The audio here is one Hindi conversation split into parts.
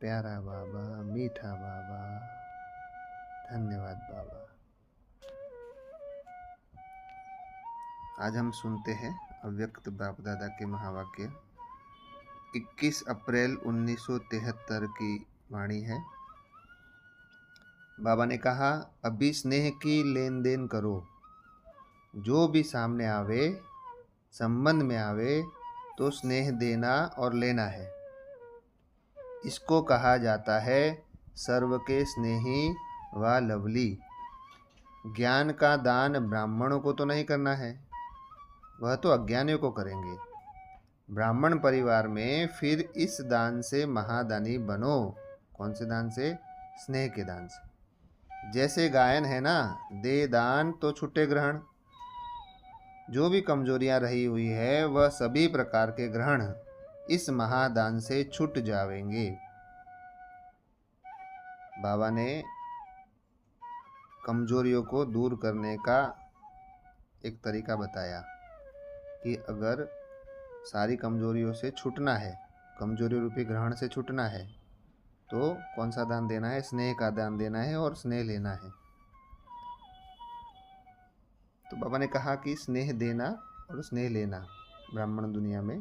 प्यारा बाबा, मीठा बाबा, धन्यवाद बाबा। आज हम सुनते हैं अव्यक्त बाप दादा के महावाक्य। 21 अप्रैल 1973 की वाणी है। बाबा ने कहा, अभी स्नेह की लेन देन करो। जो भी सामने आवे, संबंध में आवे, तो स्नेह देना और लेना है। इसको कहा जाता है सर्व के स्नेही व लवली। ज्ञान का दान ब्राह्मणों को तो नहीं करना है, वह तो अज्ञानियों को करेंगे। ब्राह्मण परिवार में फिर इस दान से महादानी बनो। कौन से दान से? स्नेह के दान से। जैसे गायन है ना, दे दान तो छुट्टे ग्रहण। जो भी कमजोरियां रही हुई है वह सभी प्रकार के ग्रहण इस महादान से छूट जावेंगे। बाबा ने कमजोरियों को दूर करने का एक तरीका बताया कि अगर सारी कमजोरियों से छूटना है, कमजोरी रूपी ग्रहण से छूटना है, तो कौन सा दान देना है? स्नेह का दान देना है और स्नेह लेना है। तो बाबा ने कहा कि स्नेह देना और स्नेह लेना ब्राह्मण दुनिया में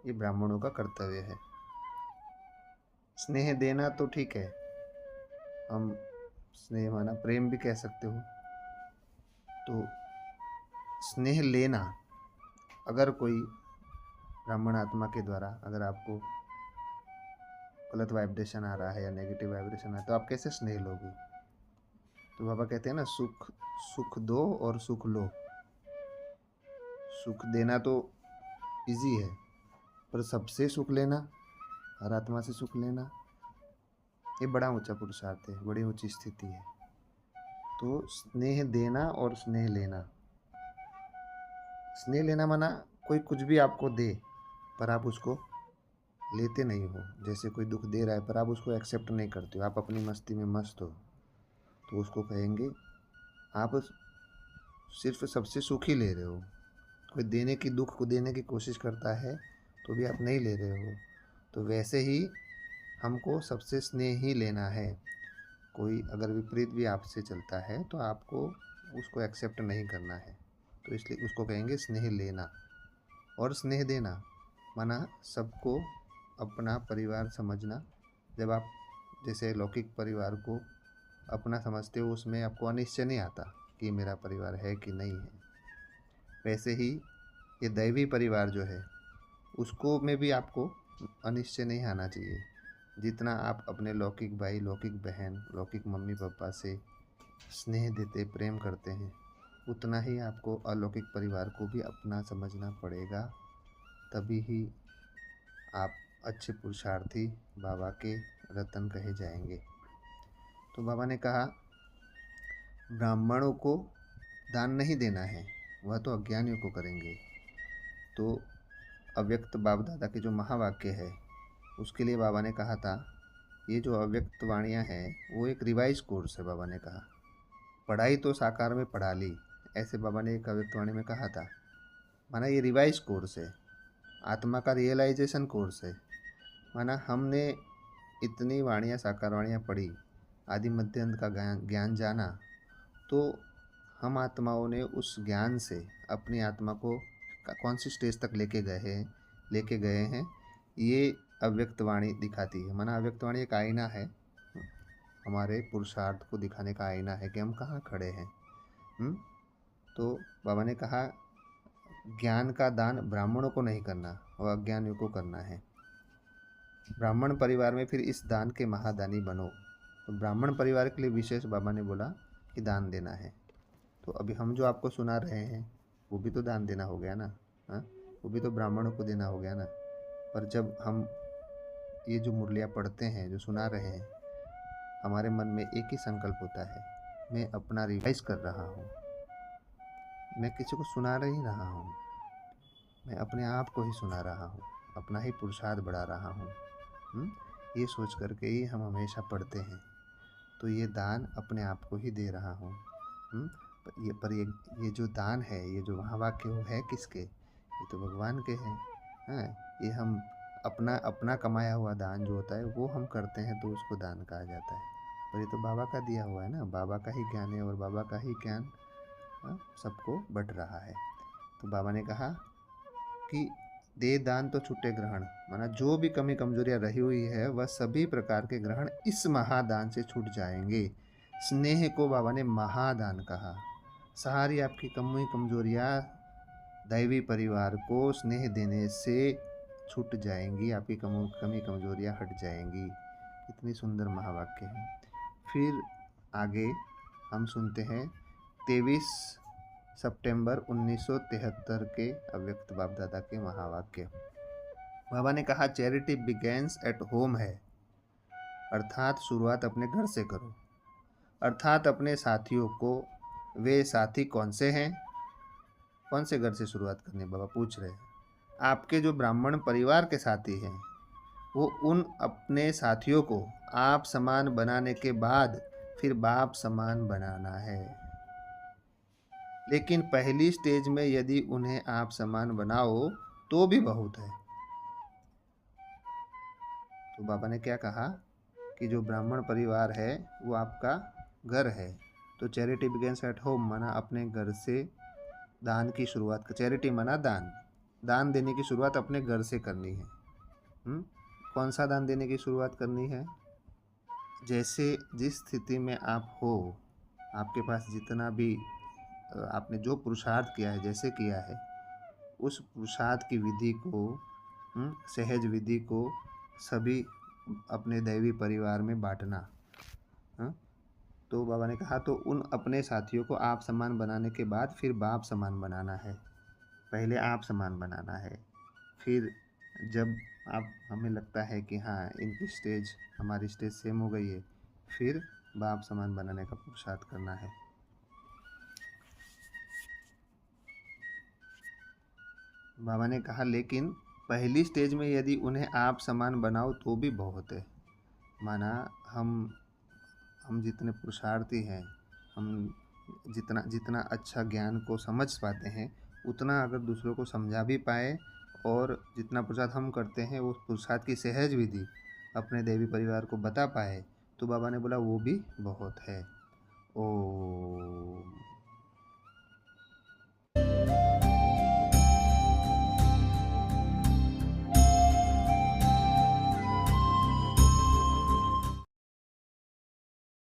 ये ब्राह्मणों का कर्तव्य है। स्नेह देना तो ठीक है, हम स्नेह माना प्रेम भी कह सकते हो। तो स्नेह लेना, अगर कोई ब्राह्मण आत्मा के द्वारा अगर आपको गलत वाइब्रेशन आ रहा है या नेगेटिव वाइब्रेशन आ रहा है, तो आप कैसे स्नेह लोगे? तो बाबा कहते हैं ना, सुख दो और सुख लो। सुख देना तो इजी है, पर सबसे सुख लेना, हर आत्मा से सुख लेना, ये बड़ा ऊंचा पुरुषार्थ है, बड़ी ऊंची स्थिति है। तो स्नेह देना और स्नेह लेना। स्नेह लेना माना कोई कुछ भी आपको दे पर आप उसको लेते नहीं हो। जैसे कोई दुख दे रहा है पर आप उसको एक्सेप्ट नहीं करते हो, आप अपनी मस्ती में मस्त हो, तो उसको कहेंगे आप सिर्फ सबसे सुख ही ले रहे हो। कोई देने की दुख को देने की कोशिश करता है तो भी आप नहीं ले रहे हो। तो वैसे ही हमको सबसे स्नेह ही लेना है। कोई अगर विपरीत भी आपसे चलता है तो आपको उसको एक्सेप्ट नहीं करना है। तो इसलिए उसको कहेंगे स्नेह लेना। और स्नेह देना माना सबको अपना परिवार समझना। जब आप जैसे लौकिक परिवार को अपना समझते हो, उसमें आपको अनिश्चय नहीं आता कि मेरा परिवार है कि नहीं है। वैसे ही ये दैवी परिवार जो है उसको में भी आपको अनिश्चय नहीं आना चाहिए। जितना आप अपने लौकिक भाई, लौकिक बहन, लौकिक मम्मी पापा से स्नेह देते, प्रेम करते हैं, उतना ही आपको अलौकिक परिवार को भी अपना समझना पड़ेगा। तभी ही आप अच्छे पुरुषार्थी बाबा के रतन कहे जाएंगे। तो बाबा ने कहा ब्राह्मणों को दान नहीं देना है, वह तो अज्ञानियों को करेंगे। तो अव्यक्त बाप दादा के जो महावाक्य है उसके लिए बाबा ने कहा था, ये जो अव्यक्त वाणियाँ हैं वो एक रिवाइज कोर्स है। बाबा ने कहा पढ़ाई तो साकार में पढ़ा ली, ऐसे बाबा ने एक अव्यक्त वाणी में कहा था। माना ये रिवाइज कोर्स है, आत्मा का रियलाइजेशन कोर्स है। माना हमने इतनी वाणियाँ, साकार वाणियाँ पढ़ी, आदि मध्य अंत का ज्ञान जाना, तो हम आत्माओं ने उस ज्ञान से अपनी आत्मा को कौन सी स्टेज तक लेके गए हैं, ये अव्यक्त वाणी दिखाती है। माना अव्यक्त वाणी एक आईना है, हमारे पुरुषार्थ को दिखाने का आईना है कि हम कहाँ खड़े हैं। तो बाबा ने कहा ज्ञान का दान ब्राह्मणों को नहीं करना, वह अज्ञानियों को करना है। ब्राह्मण परिवार में फिर इस दान के महादानी बनो। तो ब्राह्मण परिवार के लिए विशेष बाबा ने बोला कि दान देना है। तो अभी हम जो आपको सुना रहे हैं वो भी तो दान देना हो गया ना, हाँ, वो भी तो ब्राह्मणों को देना हो गया ना। पर जब हम ये जो मुरलियाँ पढ़ते हैं, जो सुना रहे हैं, हमारे मन में एक ही संकल्प होता है, मैं अपना रिवाइज कर रहा हूँ, मैं किसी को सुना नहीं रहा हूँ, मैं अपने आप को ही सुना रहा हूँ, अपना ही पुरुषार्थ बढ़ा रहा हूँ। ये सोच करके ही हम हमेशा पढ़ते हैं। तो ये दान अपने आप को ही दे रहा हूँ। ये जो दान है, ये जो महावाक्य है किसके? ये तो भगवान के हैं। हाँ, ये हम अपना अपना कमाया हुआ दान जो होता है वो हम करते हैं तो उसको दान कहा जाता है। पर ये तो बाबा का दिया हुआ है ना, बाबा का ही ज्ञान है और बाबा का ही ज्ञान सबको बँट रहा है। तो बाबा ने कहा कि दे दान तो छूटे ग्रहण, माना जो भी कमी कमजोरियां रही हुई है वह सभी प्रकार के ग्रहण इस महादान से छूट जाएंगे। स्नेह को बाबा ने महादान कहा। सारी आपकी कमी कमजोरियां दैवी परिवार को स्नेह देने से छूट जाएंगी, आपकी कमी कमजोरियां हट जाएंगी। इतनी सुंदर महावाक्य है। फिर आगे हम सुनते हैं 23 सितंबर 1973 के अव्यक्त बाप दादा के महावाक्य। बाबा ने कहा चैरिटी बिगेन्स एट होम है, अर्थात शुरुआत अपने घर से करो। अर्थात अपने साथियों को, वे साथी कौन से हैं, कौन से घर से शुरुआत करनी बाबा पूछ रहे हैं। आपके जो ब्राह्मण परिवार के साथी हैं वो उन अपने साथियों को आप समान बनाने के बाद फिर बाप समान बनाना है। लेकिन पहली स्टेज में यदि उन्हें आप समान बनाओ तो भी बहुत है। तो बाबा ने क्या कहा कि जो ब्राह्मण परिवार है वो आपका घर है, तो चैरिटी बिगिंस एट होम, माना अपने घर से दान की शुरुआत। चैरिटी माना दान, दान देने की शुरुआत अपने घर से करनी है। कौन सा दान देने की शुरुआत करनी है? जैसे जिस स्थिति में आप हो, आपके पास जितना भी आपने जो पुरुषार्थ किया है, जैसे किया है, उस पुरुषार्थ की विधि को, सहज विधि को सभी अपने दैवी परिवार में बांटना। तो बाबा ने कहा तो उन अपने साथियों को आप समान बनाने के बाद फिर बाप समान बनाना है। पहले आप समान बनाना है, फिर जब आप हमें लगता है कि हाँ इनकी स्टेज हमारी स्टेज सेम हो गई है, फिर बाप समान बनाने का पुरुषार्थ करना है। बाबा ने कहा लेकिन पहली स्टेज में यदि उन्हें आप समान बनाओ तो भी बहुत है। माना हम जितने पुरुषार्थी हैं, हम जितना अच्छा ज्ञान को समझ पाते हैं, उतना अगर दूसरों को समझा भी पाए और जितना पुरुषार्थ हम करते हैं वो पुरुषार्थ की सहज विधि अपने देवी परिवार को बता पाए, तो बाबा ने बोला वो भी बहुत है। ओ